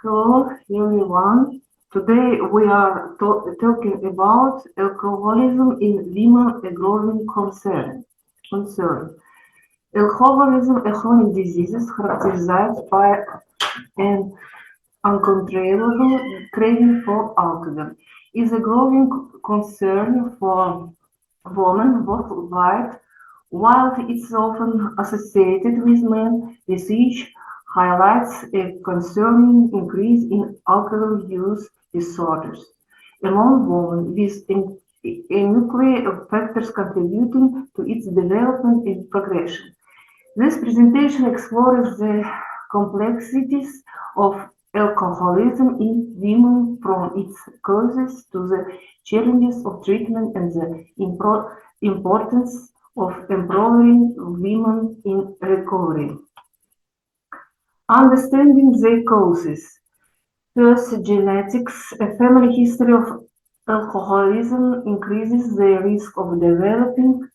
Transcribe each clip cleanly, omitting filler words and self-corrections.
Hello, everyone. Today we are talking about alcoholism in women, a growing concern. Alcoholism, a chronic disease, characterized by an uncontrollable craving for alcohol, is a growing concern for women worldwide. While it's often associated with men, research highlights a concerning increase in alcohol use disorders among women, with a nucleus of factors contributing to its development and progression. This presentation explores the complexities of alcoholism in women, from its causes to the challenges of treatment and the importance of empowering women in recovery. Understanding the causes. First, genetics. A family history of alcoholism increases the risk of developing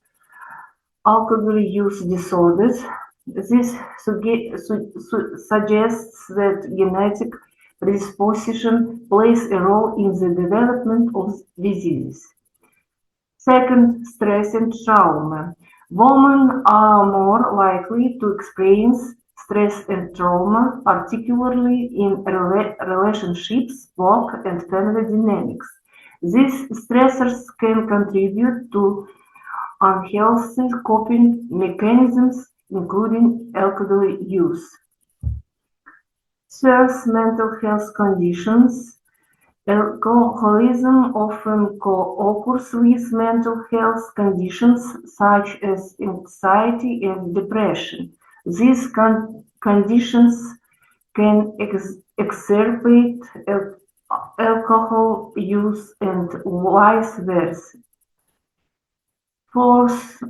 alcohol use disorders. This suggests that genetic predisposition plays a role in the development of diseases. Second, stress and trauma. Women are more likely to experience stress and trauma, particularly in relationships, work, and family dynamics. These stressors can contribute to unhealthy coping mechanisms, including alcohol use. Third, mental health conditions. Alcoholism often co-occurs with mental health conditions such as anxiety and depression. These conditions can exacerbate alcohol use and vice versa. Fourth,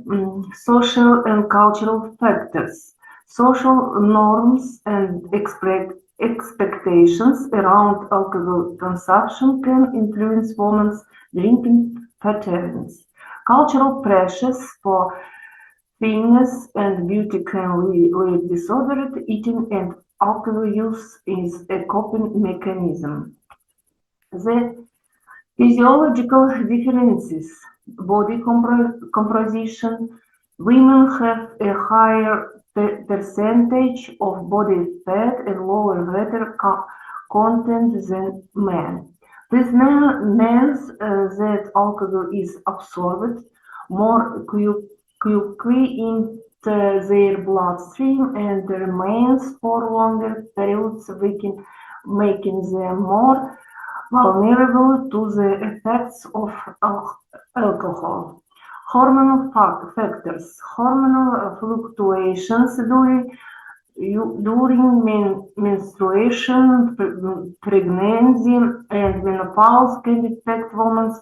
social and cultural factors. Social norms and expectations around alcohol consumption can influence women's drinking patterns. Cultural pressures for thinness and beauty can lead disordered eating, and alcohol use is a coping mechanism. The physiological differences. Body composition. Women have a higher percentage of body fat and lower water content than men. This means that alcohol is absorbed more quickly into their bloodstream and remains for longer periods, making them more vulnerable to the effects of alcohol. Hormonal factors. Hormonal fluctuations during menstruation, pregnancy, and menopause can affect women's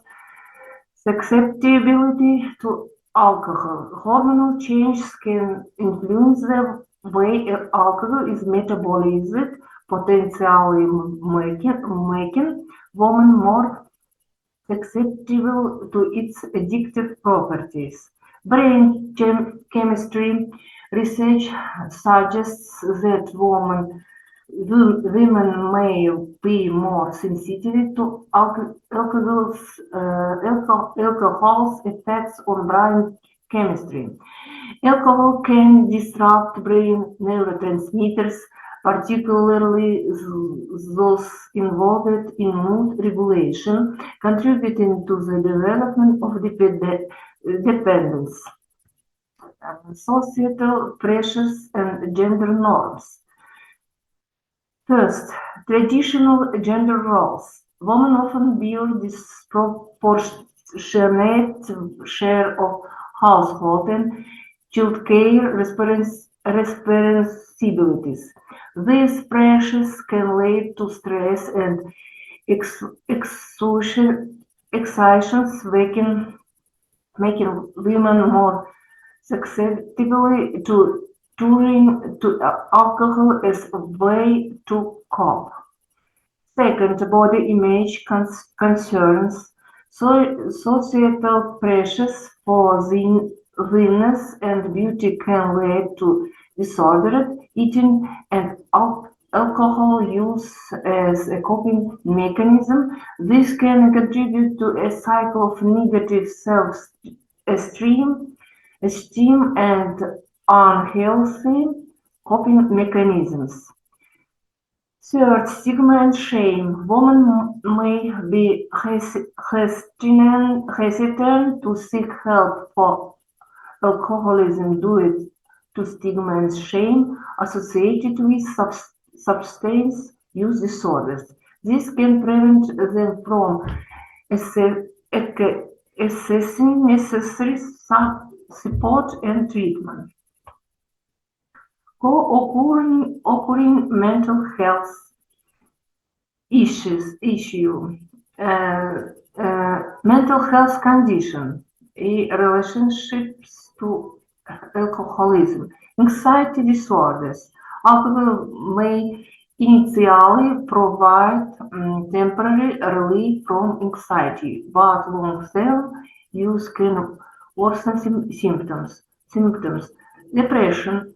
susceptibility to alcohol. Hormonal changes can influence the way alcohol is metabolized, potentially making women more susceptible to its addictive properties. Brain chemistry research suggests that women may be more sensitive to alcohol's effects on brain chemistry. Alcohol can disrupt brain neurotransmitters, particularly those involved in mood regulation, contributing to the development of dependence. Societal pressures and gender norms. First, traditional gender roles. Women often bear disproportionate share of household and childcare responsibilities. These pressures can lead to stress and exhaustion, making women more susceptible to turning to alcohol as a way to cope. Second, body image concerns. Societal pressures for thinness and beauty can lead to disordered eating and alcohol use as a coping mechanism. This can contribute to a cycle of negative self-esteem esteem and unhealthy coping mechanisms. Third, stigma and shame. Women may be hesitant to seek help for alcoholism due to stigma and shame associated with substance use disorders. This can prevent them from accessing necessary support and treatment. Co-occurring mental health issue, mental health condition, relationships to alcoholism, anxiety disorders. Alcohol may initially provide temporary relief from anxiety, but long-term use can worsen symptoms. Depression.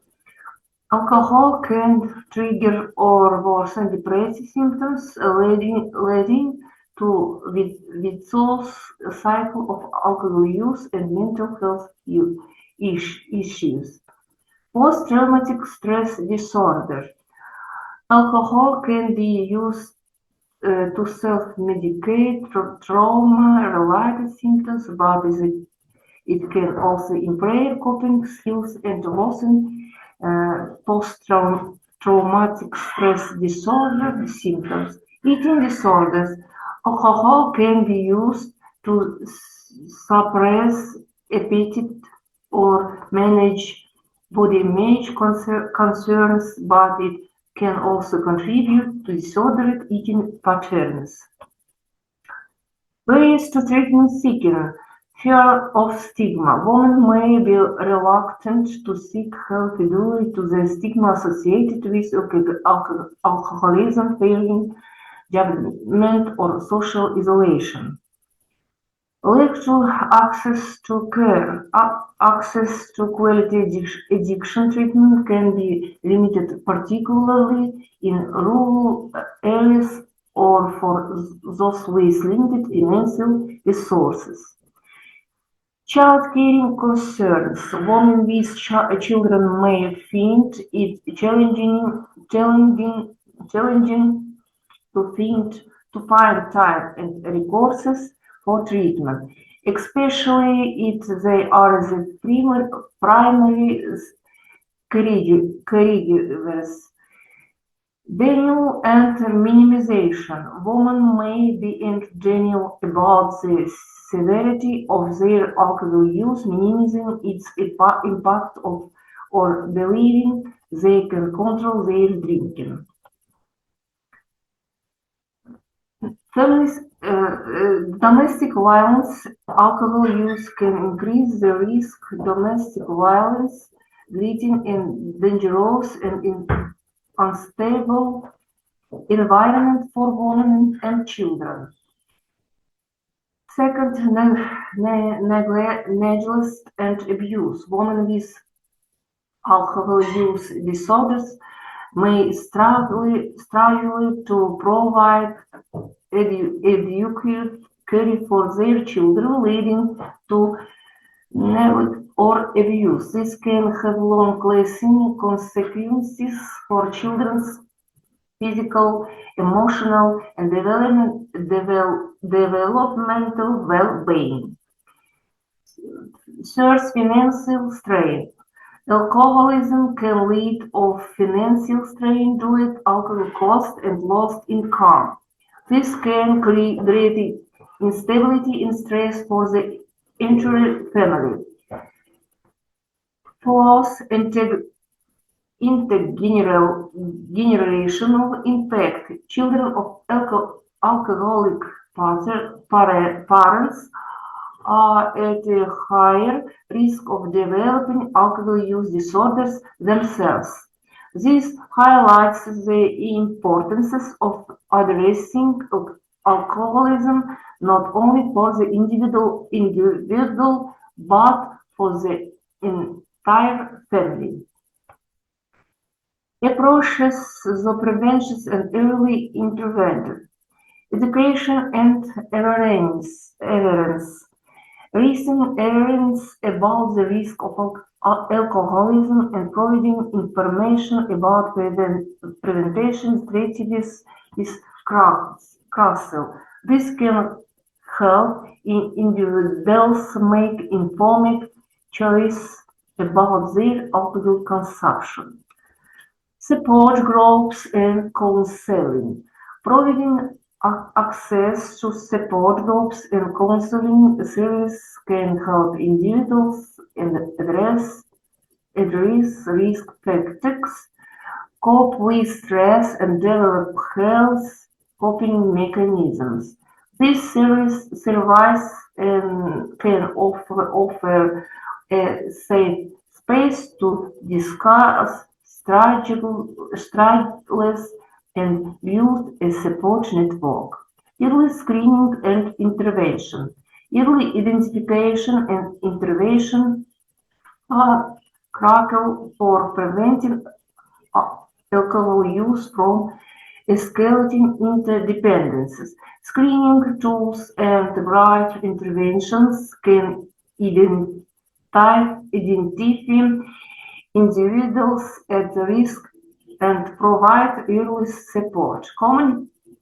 Alcohol can trigger or worsen depressive symptoms, leading to withdrawal cycle of alcohol use and mental health issues. Post-traumatic stress disorder. Alcohol can be used to self-medicate trauma-related symptoms, but it can also impair coping skills and worsen post-traumatic stress disorder symptoms. Eating disorders. Alcohol can be used to suppress appetite or manage body image concerns, but it can also contribute to disordered eating patterns. Ways to treatment seeking. Fear of stigma. Women may be reluctant to seek help due to the stigma associated with alcoholism, fearing judgment, or social isolation. Lack of access to care. Access to quality addiction treatment can be limited, particularly in rural areas or for those with limited financial resources. Child-caring concerns. Women with children may find it challenging to find time and resources for treatment, especially if they are the primary caregivers. Denial and minimization. Women may be in denial about the severity of their alcohol use, minimizing its impact or believing they can control their drinking. Domestic violence. Alcohol use can increase the risk of domestic violence, leading in dangerous and unstable environment for women and children. Second, neglect and abuse. Women with alcohol use disorders may struggle to provide adequate care for their children, leading to neglect or abuse. This can have long-lasting consequences for children's physical, emotional, and developmental well-being. Third, financial strain. Alcoholism can lead to financial strain due to alcohol cost and lost income. This can create instability and stress for the entire family. Fourth, intergenerational impact. Children of alcoholic parents are at a higher risk of developing alcohol use disorders themselves. This highlights the importance of addressing alcoholism not only for the individual but for the entire family. approaches the prevention and early intervention, education and awareness, raising awareness about the risk of alcoholism and providing information about prevention strategies is crucial. This can help individuals make informed choice about their alcohol consumption. Support groups and counseling. Providing access to support groups and counseling services can help individuals address risk factors, cope with stress, and develop health coping mechanisms. This service can offer a safe space to discuss struggles and build a support network. Early screening and intervention. Early identification and intervention are critical for preventing alcohol use from escalating into dependencies. Screening tools and right interventions can identify individuals at risk and provide early support.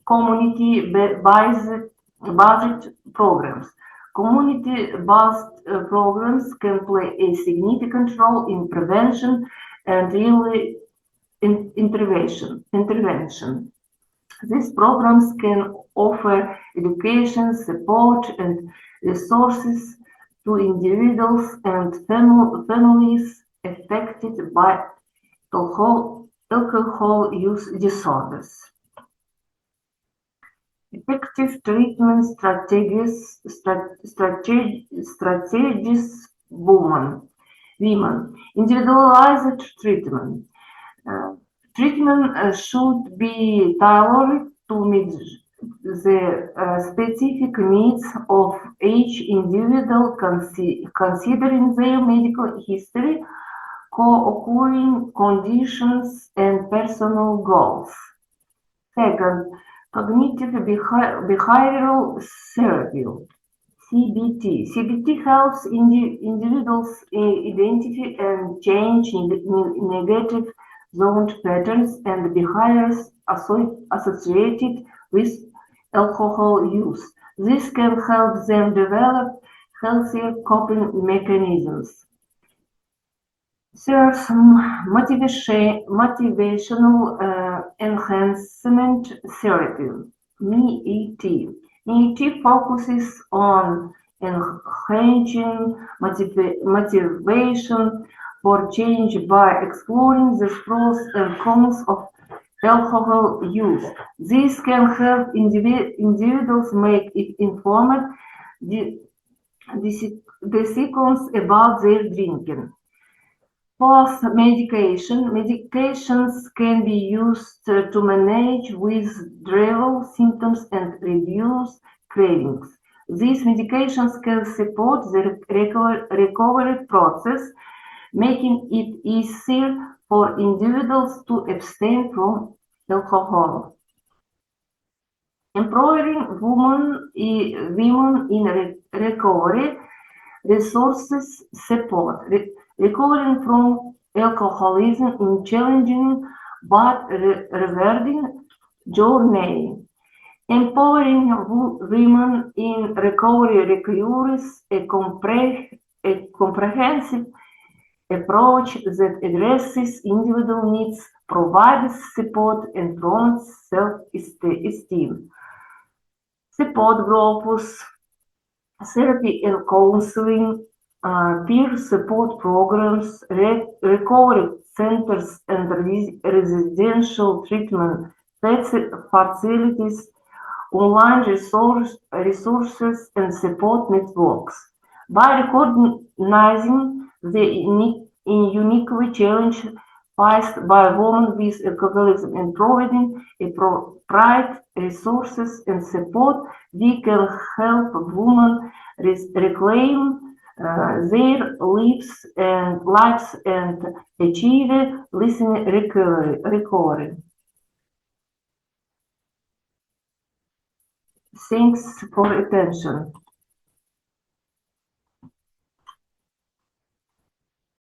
Community-based programs. Community-based programs can play a significant role in prevention and early intervention. These programs can offer education, support, and resources to individuals and families affected by alcohol use disorders. Effective treatment strategies women. Individualized treatment. Treatment should be tailored to meet the specific needs of each individual, considering their medical history, co-occurring conditions, and personal goals. Second, cognitive behavioral therapy, CBT. CBT helps individuals identify and change negative zoned patterns and behaviors associated with alcohol use. This can help them develop healthier coping mechanisms. Third, motivational enhancement therapy, MET. MET focuses on enhancing motivation for change by exploring the pros and cons of alcohol use. This can help individuals make informed decisions about their drinking. Fourth, medication. Medications can be used to manage withdrawal symptoms and reduce cravings. These medications can support the recovery process, making it easier for individuals to abstain from alcohol. Empowering women in recovery, resources support. Recovering from alcoholism in challenging but rewarding journey. Empowering women in recovery requires a comprehensive approach that addresses individual needs, provides support, and promotes self-esteem. Support groups, therapy and counseling, peer support programs, recovery centers, and residential treatment facilities, online resources, and support networks. By recognizing the unique challenge faced by women with alcoholism and providing appropriate resources and support, we can help women reclaim their lives and achieve listening recovery. Thanks for attention.